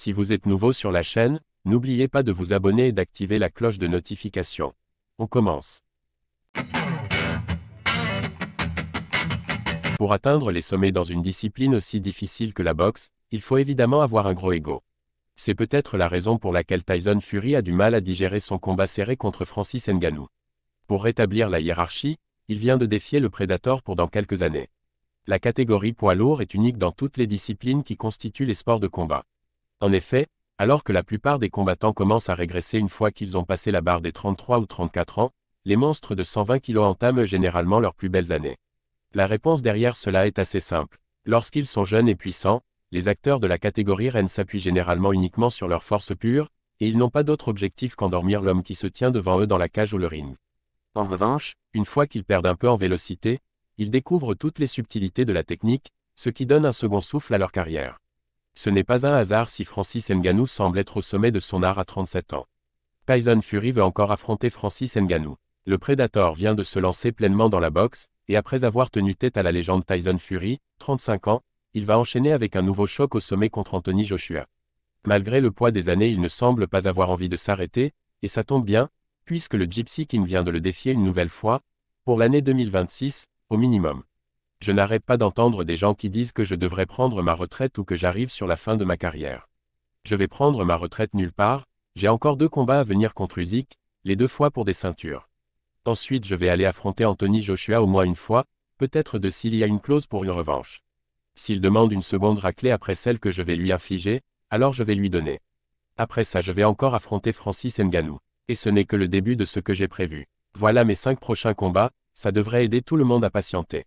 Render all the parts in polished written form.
Si vous êtes nouveau sur la chaîne, n'oubliez pas de vous abonner et d'activer la cloche de notification. On commence. Pour atteindre les sommets dans une discipline aussi difficile que la boxe, il faut évidemment avoir un gros ego. C'est peut-être la raison pour laquelle Tyson Fury a du mal à digérer son combat serré contre Francis Ngannou. Pour rétablir la hiérarchie, il vient de défier le Predator pour dans quelques années. La catégorie poids lourd est unique dans toutes les disciplines qui constituent les sports de combat. En effet, alors que la plupart des combattants commencent à régresser une fois qu'ils ont passé la barre des 33 ou 34 ans, les monstres de 120 kg entament généralement leurs plus belles années. La réponse derrière cela est assez simple. Lorsqu'ils sont jeunes et puissants, les acteurs de la catégorie reine s'appuient généralement uniquement sur leur force pure, et ils n'ont pas d'autre objectif qu'endormir l'homme qui se tient devant eux dans la cage ou le ring. En revanche, une fois qu'ils perdent un peu en vélocité, ils découvrent toutes les subtilités de la technique, ce qui donne un second souffle à leur carrière. Ce n'est pas un hasard si Francis Ngannou semble être au sommet de son art à 37 ans. Tyson Fury veut encore affronter Francis Ngannou. Le Predator vient de se lancer pleinement dans la boxe, et après avoir tenu tête à la légende Tyson Fury, 35 ans, il va enchaîner avec un nouveau choc au sommet contre Anthony Joshua. Malgré le poids des années, il ne semble pas avoir envie de s'arrêter, et ça tombe bien, puisque le Gypsy King vient de le défier une nouvelle fois, pour l'année 2026, au minimum. Je n'arrête pas d'entendre des gens qui disent que je devrais prendre ma retraite ou que j'arrive sur la fin de ma carrière. Je vais prendre ma retraite nulle part, j'ai encore 2 combats à venir contre Usyk, les 2 fois pour des ceintures. Ensuite je vais aller affronter Anthony Joshua au moins une fois, peut-être s'il y a une clause pour une revanche. S'il demande une seconde raclée après celle que je vais lui infliger, alors je vais lui donner. Après ça je vais encore affronter Francis Ngannou. Et ce n'est que le début de ce que j'ai prévu. Voilà mes 5 prochains combats, ça devrait aider tout le monde à patienter.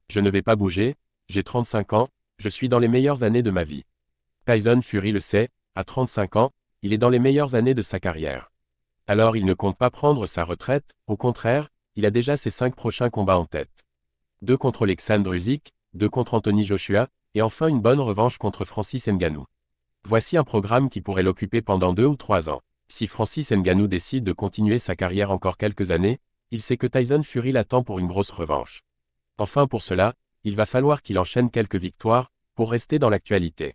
Je ne vais pas bouger, j'ai 35 ans, je suis dans les meilleures années de ma vie. Tyson Fury le sait, à 35 ans, il est dans les meilleures années de sa carrière. Alors il ne compte pas prendre sa retraite, au contraire, il a déjà ses 5 prochains combats en tête. 2 contre Alexandre Usyk, 2 contre Anthony Joshua, et enfin une bonne revanche contre Francis Ngannou. Voici un programme qui pourrait l'occuper pendant 2 ou 3 ans. Si Francis Ngannou décide de continuer sa carrière encore quelques années, il sait que Tyson Fury l'attend pour une grosse revanche. Enfin pour cela, il va falloir qu'il enchaîne quelques victoires, pour rester dans l'actualité.